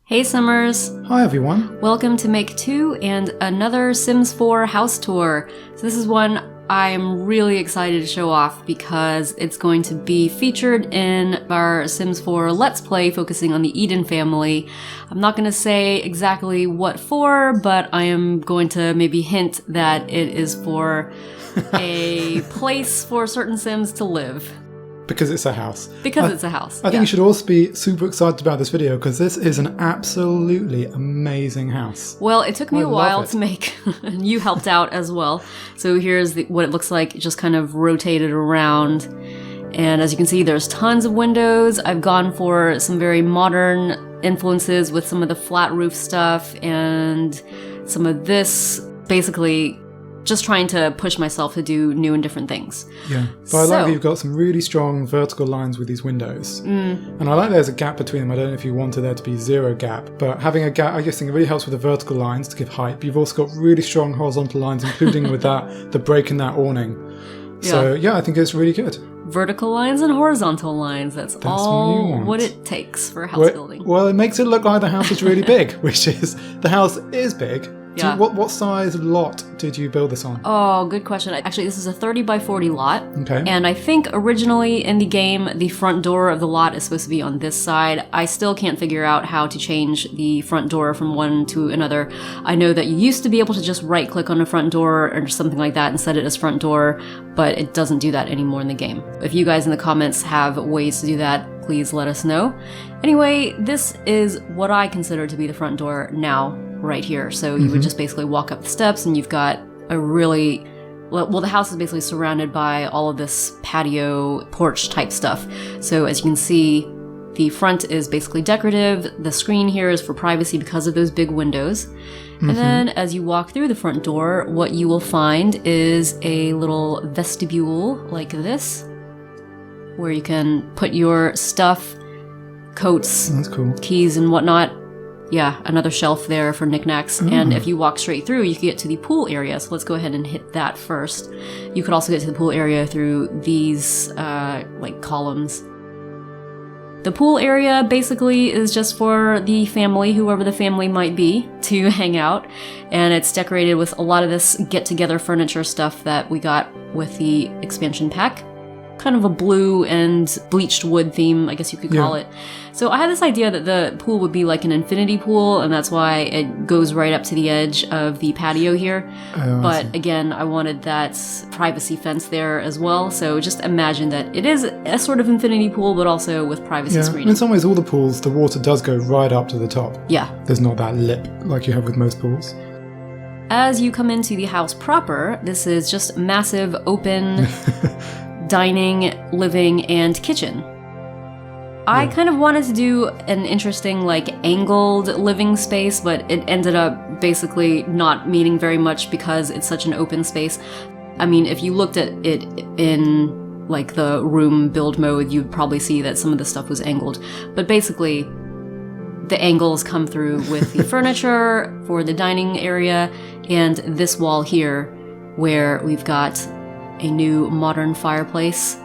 Hey Summers! Hi everyone! Welcome to Make 2 and another Sims 4 house tour. So this is one I'm really excited to show off because it's going to be featured in our Sims 4 Let's Play focusing on the Eden family. I'm not going to say exactly what for, but I am going to maybe hint that it is for a place for certain Sims to live. Because it's a house. Because it's a house. I think you should also be super excited about this video because this is an absolutely amazing house. Well, it took me a while to make, and you helped out as well. So here's what it looks like, just kind of rotated around. And as you can see, there's tons of windows. I've gone for some very modern influences with some of the flat roof stuff and some of this, basically just trying to push myself to do new and different things. Yeah, but I like that you've got some really strong vertical lines with these windows. And I like there's a gap between them. I don't know if you wanted there to be zero gap, but having a gap, I guess, it really helps with the vertical lines to give height. But you've also got really strong horizontal lines, including with the break in that awning. So yeah, I think it's really good. Vertical lines and horizontal lines. That's all what it takes for house building. Well, it makes it look like the house is really big, which is, the house is big. Yeah. What size lot did you build this on? Oh, good question. Actually, this is a 30 by 40 lot. Okay. And I think originally in the game, the front door of the lot is supposed to be on this side. I still can't figure out how to change the front door from one to another. I know that you used to be able to just right click on a front door or something like that and set it as front door, but it doesn't do that anymore in the game. If you guys in the comments have ways to do that, please let us know. Anyway, this is what I consider to be the front door now. Right here. So you would just basically walk up the steps and you've got a really, well, the house is basically surrounded by all of this patio porch type stuff. So as you can see, the front is basically decorative. The screen here is for privacy because of those big windows. And then as you walk through the front door, what you will find is a little vestibule like this, where you can put your stuff, coats, That's cool. keys and whatnot. Yeah, another shelf there for knickknacks. And if you walk straight through, you can get to the pool area. So let's go ahead and hit that first. You could also get to the pool area through these, like, columns. The pool area basically is just for the family, whoever the family might be, to hang out. And it's decorated with a lot of this get-together furniture stuff that we got with the expansion pack. Kind of a blue and bleached wood theme, I guess you could call it. So I had this idea that the pool would be like an infinity pool, and that's why it goes right up to the edge of the patio here. But again, I wanted that privacy fence there as well. So just imagine that it is a sort of infinity pool, but also with privacy screening. In some ways, all the pools, the water does go right up to the top. Yeah. There's not that lip like you have with most pools. As you come into the house proper, this is just massive open dining, living, and kitchen. I kind of wanted to do an interesting, like, angled living space, but it ended up basically not meaning very much because it's such an open space. I mean, if you looked at it in, like, the room build mode, you'd probably see that some of the stuff was angled. But basically, the angles come through with the furniture for the dining area, and this wall here, where we've got a new modern fireplace.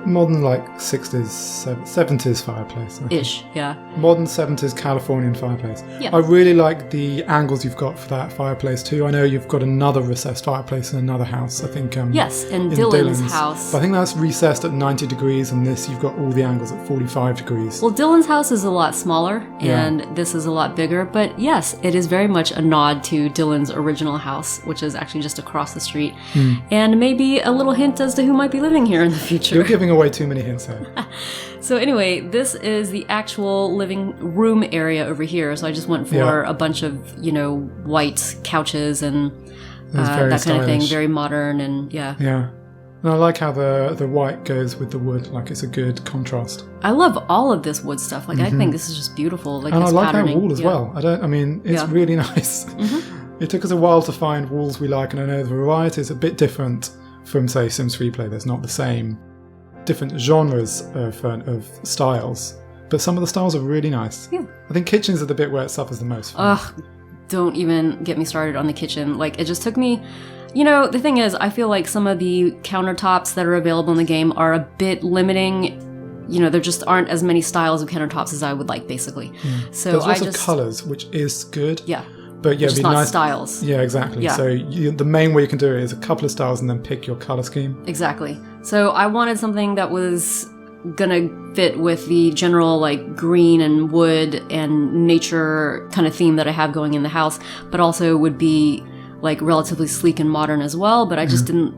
Modern, like, 60s, 70s fireplace. Ish, yeah. Modern 70s Californian fireplace. Yeah. I really like the angles you've got for that fireplace too. I know you've got another recessed fireplace in another house, I think. Yes, in Dylan's house. But I think that's recessed at 90 degrees, and this, you've got all the angles at 45 degrees. Well, Dylan's house is a lot smaller, and this is a lot bigger. But yes, it is very much a nod to Dylan's original house, which is actually just across the street. And maybe a little hint as to who might be living here in the future. You're giving away too many hints there. So anyway, this is the actual living room area over here. So I just went for a bunch of, you know, white couches and that kind of thing. Very modern and Yeah. And I like how the white goes with the wood. Like, it's a good contrast. I love all of this wood stuff. Like, I think this is just beautiful. Like, and this I like patterning. that wall as well. It's really nice. It took us a while to find walls we like, and I know the variety is a bit different from, say, Sims Freeplay. There's not the same different genres of styles, but some of the styles are really nice. Yeah. I think kitchens are the bit where it suffers the most. Ugh, don't even get me started on the kitchen. Like, it just took me, you know, the thing is, I feel like some of the countertops that are available in the game are a bit limiting there just aren't as many styles of countertops as I would like, basically. So There's lots of colours, which is good. Yeah. But yeah, Just it'd be not nice. styles. Yeah, exactly. Yeah. So the main way you can do it is a couple of styles and then pick your colour scheme. Exactly. So I wanted something that was gonna fit with the general like green and wood and nature kind of theme that I have going in the house, but also would be like relatively sleek and modern as well. But I just didn't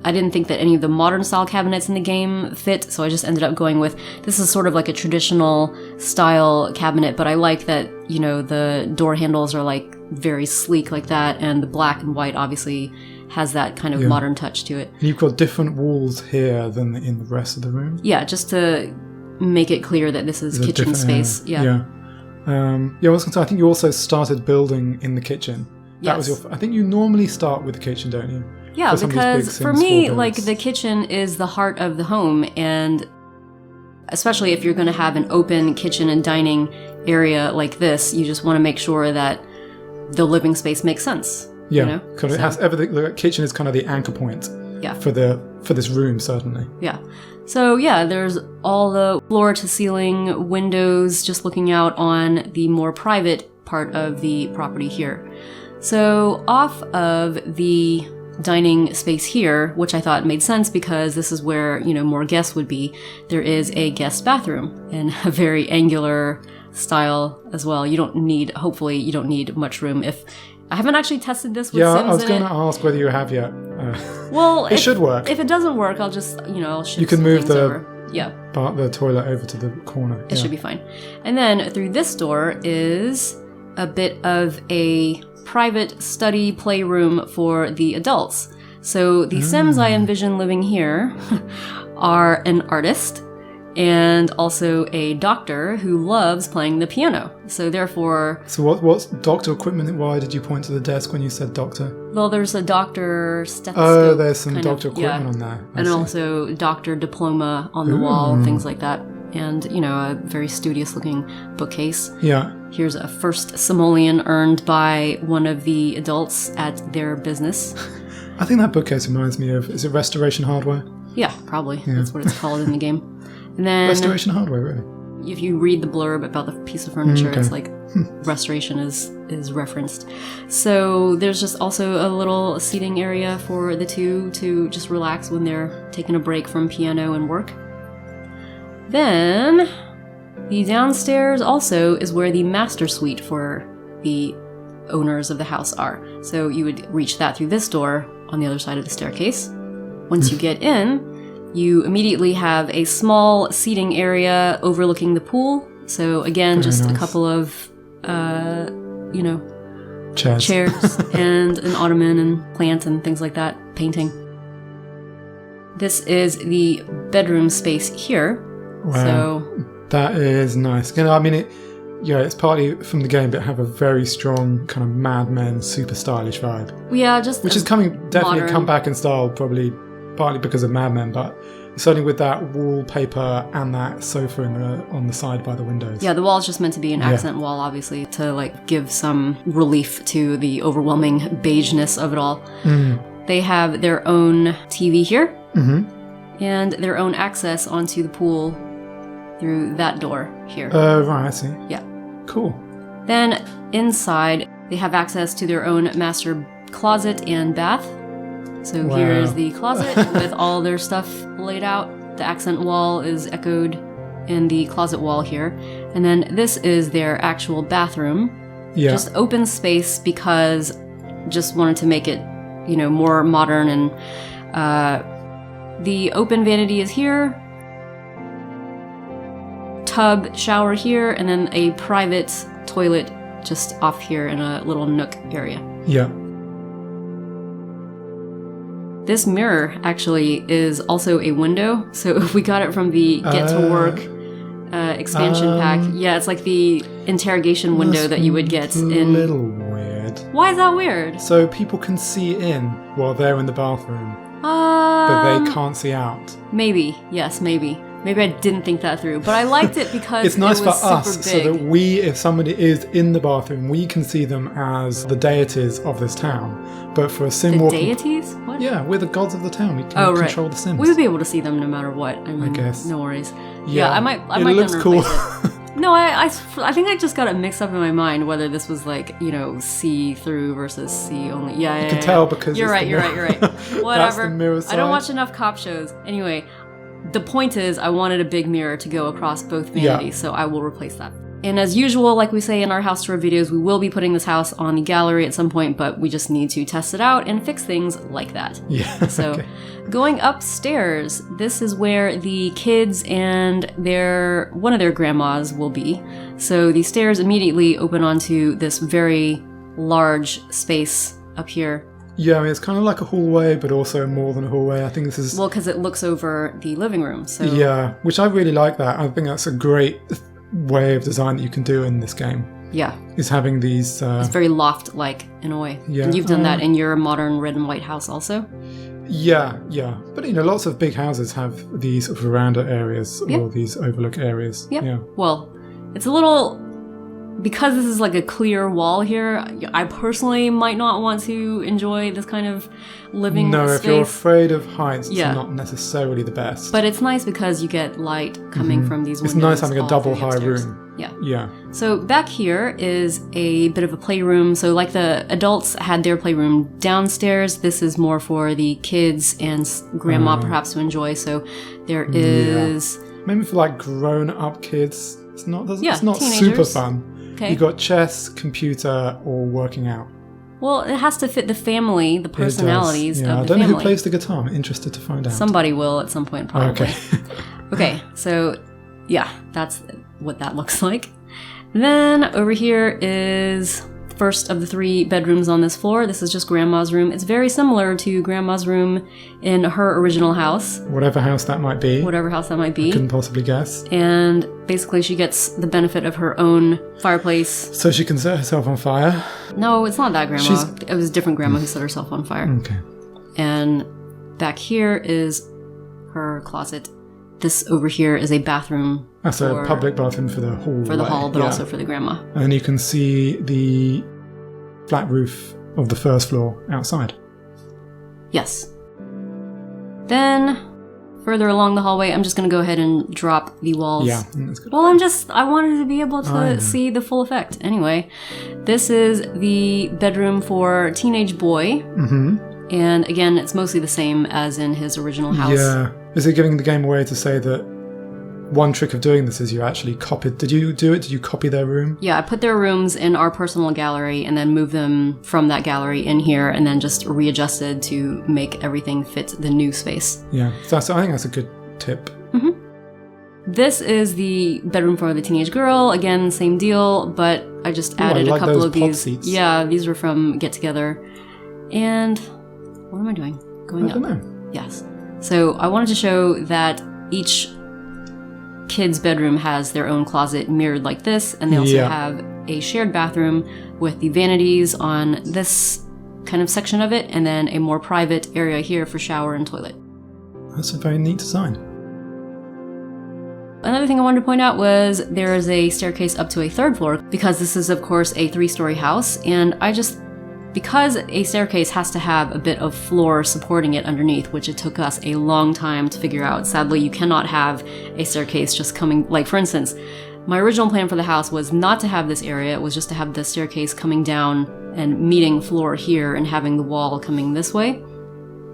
think that any of the modern style cabinets in the game fit, so I just ended up going with, this is sort of like a traditional style cabinet, but I like that, the door handles are like very sleek like that, and the black and white obviously has that kind of modern touch to it. And you've got different walls here than in the rest of the room. Yeah, just to make it clear that this is kitchen space. Yeah. I was going to say, I think you also started building in the kitchen. That was I think you normally start with the kitchen, don't you? Yeah, because for me, like, the kitchen is the heart of the home, and especially if you're going to have an open kitchen and dining area like this, you just want to make sure that the living space makes sense. Yeah, because it has everything. The kitchen is kind of the anchor point. Yeah. For this room, certainly. Yeah. So yeah, there's all the floor to ceiling windows, just looking out on the more private part of the property here. So off of the dining space here, which I thought made sense because this is where, more guests would be, there is a guest bathroom in a very angular style as well. Hopefully you don't need much room. If I haven't actually tested this with Sims in it. I was going to ask whether you have yet. Well, it should work. If it doesn't work, I'll just, I'll shift you can move the toilet over to the corner. It should be fine. And then through this door is a bit of a private study playroom for the adults. So the Sims I envision living here are an artist and also a doctor who loves playing the piano. So therefore... So what's doctor equipment? Why did you point to the desk when you said doctor? Well, there's a doctor stethoscope. Oh, there's some doctor equipment on there. And also doctor diploma on the wall, things like that. And, a very studious looking bookcase. Yeah. Here's a first simoleon earned by one of the adults at their business. I think that bookcase reminds me of, is it Restoration Hardware? Yeah, probably. Yeah. That's what it's called in the game. And then Restoration Hardware, really? If you read the blurb about the piece of furniture, it's like restoration is referenced. So there's just also a little seating area for the two to just relax when they're taking a break from piano and work. Then the downstairs also is where the master suite for the owners of the house are. So you would reach that through this door on the other side of the staircase. Once you get in, you immediately have a small seating area overlooking the pool. So again, very just nice. A couple of, chairs and an ottoman and plant and things like that, painting. This is the bedroom space here. Wow, so, that is nice. It's partly from the game, but have a very strong kind of Mad Men, super stylish vibe. Yeah, which is definitely come back in style, probably partly because of Mad Men, but certainly with that wallpaper and that sofa on the side by the windows. Yeah, the wall is just meant to be an accent wall, obviously, to give some relief to the overwhelming beigeness of it all. They have their own TV here, and their own access onto the pool through that door here. Right, I see. Yeah. Cool. Then inside, they have access to their own master closet and bath. So here is the closet with all their stuff laid out. The accent wall is echoed in the closet wall here. And then this is their actual bathroom. Yeah. Just open space because just wanted to make it, more modern. And the open vanity is here. Tub, shower here, and then a private toilet just off here in a little nook area. Yeah. This mirror actually is also a window, so if we got it from the Get to Work expansion pack, it's like the interrogation window that you would get in. A little weird. Why is that weird? So people can see in while they're in the bathroom, but they can't see out. Maybe, yes, maybe. Maybe I didn't think that through, but I liked it because it's nice it was for us, super big. so that if somebody is in the bathroom, we can see them as the deities of this town. But for a sim the walking, deities? What? Yeah, we're the gods of the town. We can control the Sims. We would be able to see them no matter what. I guess. No worries. Yeah, I might it then looks cool. replace it. No, I think I just got it mixed up in my mind whether this was like, see through versus see only. Yeah, You can tell because you're right. Whatever. That's the mirror side. I don't watch enough cop shows. Anyway, the point is I wanted a big mirror to go across both vanities, so I will replace that. And as usual, like we say in our house tour videos, we will be putting this house on the gallery at some point, but we just need to test it out and fix things like that. Yeah. So okay. going upstairs, this is where the kids and one of their grandmas will be. So the stairs immediately open onto this very large space up here. Yeah, I mean, it's kind of like a hallway, but also more than a hallway. I think this is... Well, because it looks over the living room. So Yeah, which I really like that. I think that's a great way of design that you can do in this game. Yeah. Is having these... It's very loft-like in a way. Yeah. And you've done that in your modern red and white house also? Yeah. But, lots of big houses have these veranda areas or these overlook areas. Yep. Yeah. Well, it's a little... Because this is like a clear wall here, I personally might not want to enjoy this kind of living space. No, if you're afraid of heights, it's not necessarily the best. But it's nice because you get light coming from these windows. It's nice having a double high upstairs. room. Yeah. So back here is a bit of a playroom. So like the adults had their playroom downstairs, this is more for the kids and grandma perhaps to enjoy. So there is... Maybe for like grown-up kids. It's not super teenagers. fun. Okay. You've got chess, computer, or working out. Well, it has to fit the family, the personalities of the I don't family. know who plays the guitar. I'm interested to find out. Somebody will at some point, probably. Okay. Okay, so yeah, that's what that looks like. Then over here is the first of the 3 bedrooms on this floor. This is just Grandma's room. It's very similar to Grandma's room in her original house. Whatever house that might be. Whatever house that might be. Couldn't possibly guess. And basically she gets the benefit of her own fireplace. So she can set herself on fire? No, it's not that grandma. It was a different grandma who set herself on fire. Okay. And back here is her closet. This over here is a bathroom. That's a public bathroom for the hall. For the hall, but also for the grandma. And you can see the flat roof of the first floor outside. Yes. Then, further along the hallway, I'm just going to go ahead and drop the walls. Yeah, that's good. Well, I wanted to be able to see the full effect. Anyway, this is the bedroom for teenage boy. Mm-hmm. And again, it's mostly the same as in his original house. Yeah. Is it giving the game away to say that one trick of doing this is you actually copied... Did you do it? Did you copy their room? Yeah, I put their rooms in our personal gallery and then moved them from that gallery in here and then just readjusted to make everything fit the new space. Yeah, so I think that's a good tip. Mm-hmm. This is the bedroom for the teenage girl. Again, same deal, but I just added a couple of these. Seats. Yeah, these were from Get Together. And what am I doing? Going up. I don't know. Yes. So I wanted to show that each kid's bedroom has their own closet mirrored like this, and they also have a shared bathroom with the vanities on this kind of section of it, and then a more private area here for shower and toilet. That's a very neat design. Another thing I wanted to point out was there is a staircase up to a 3rd floor, because this is of course a 3-story house, and because a staircase has to have a bit of floor supporting it underneath, which it took us a long time to figure out. Sadly, you cannot have a staircase just coming, like for instance, my original plan for the house was not to have this area, it was just to have the staircase coming down and meeting floor here and having the wall coming this way.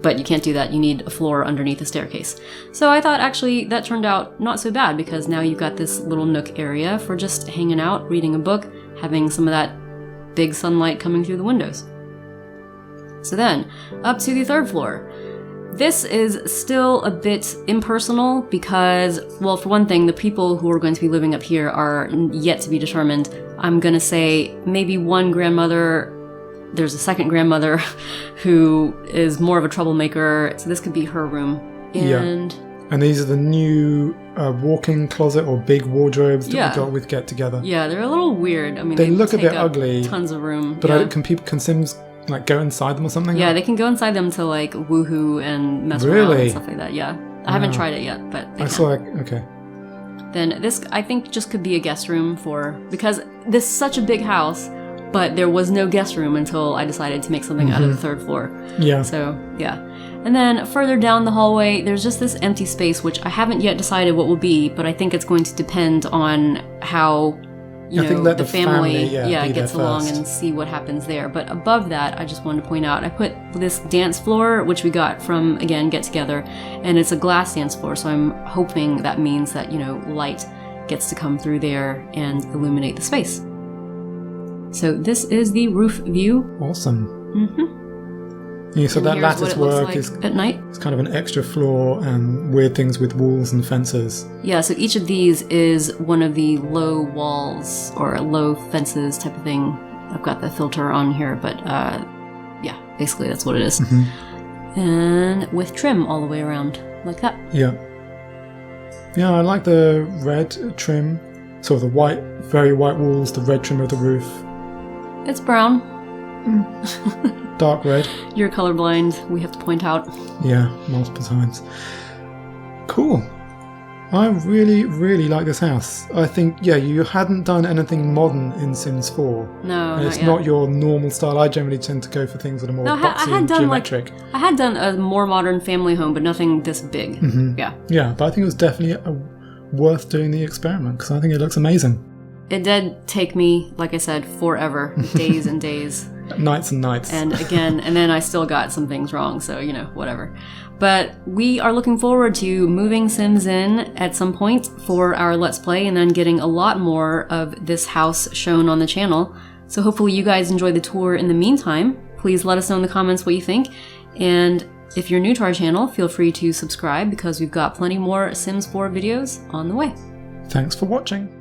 But you can't do that, you need a floor underneath the staircase. So I thought actually that turned out not so bad, because now you've got this little nook area for just hanging out, reading a book, having some of that big sunlight coming through the windows. So then, up to the 3rd floor. This is still a bit impersonal because, well, for one thing, the people who are going to be living up here are yet to be determined. I'm gonna say maybe one grandmother, there's a 2nd grandmother who is more of a troublemaker, so this could be her room. And these are the new walk-in closet or big wardrobes that we got with Get Together. Yeah, they're a little weird. I mean, they look a take bit up ugly. Tons of room. But can Sims like go inside them or something? Yeah, they can go inside them to like woohoo and mess around and stuff like that. Yeah, I haven't tried it yet, but they can. Okay. Then this, I think, just could be a guest room because this is such a big house, but there was no guest room until I decided to make something out of the 3rd floor. Yeah. So yeah. And then further down the hallway, there's just this empty space, which I haven't yet decided what will be, but I think it's going to depend on how, you know, let the family be gets there along first. and see what happens there. But above that, I just wanted to point out, I put this dance floor, which we got from, again, Get Together, and it's a glass dance floor, so I'm hoping that means that, you know, light gets to come through there and illuminate the space. So this is the roof view. Awesome. Mm-hmm. Yeah, so And that here's lattice what it looks work like is at night. it's kind of an extra floor and weird things with walls and fences. Yeah, so each of these is one of the low walls or low fences type of thing. I've got the filter on here, but yeah, basically that's what it is. And with trim all the way around, like that. Yeah. Yeah, I like the red trim, sort of the white, very white walls, the red trim of the roof. It's brown. Dark red. You're colorblind, we have to point out. Yeah, multiple times. Cool. I really, really like this house. I think, yeah, you hadn't done anything modern in Sims 4. No, And it's not yet. not your normal style. I generally tend to go for things that are more No, I boxy had and done geometric. I had done a more modern family home, but nothing this big. Yeah. Yeah, but I think it was definitely worth doing the experiment because I think it looks amazing. It did take me, like I said, forever. Days and days. Nights and nights. And again, and then I still got some things wrong, so, you know, whatever. But we are looking forward to moving Sims in at some point for our Let's Play and then getting a lot more of this house shown on the channel. So hopefully you guys enjoy the tour in the meantime. Please let us know in the comments what you think. And if you're new to our channel, feel free to subscribe because we've got plenty more Sims 4 videos on the way. Thanks for watching.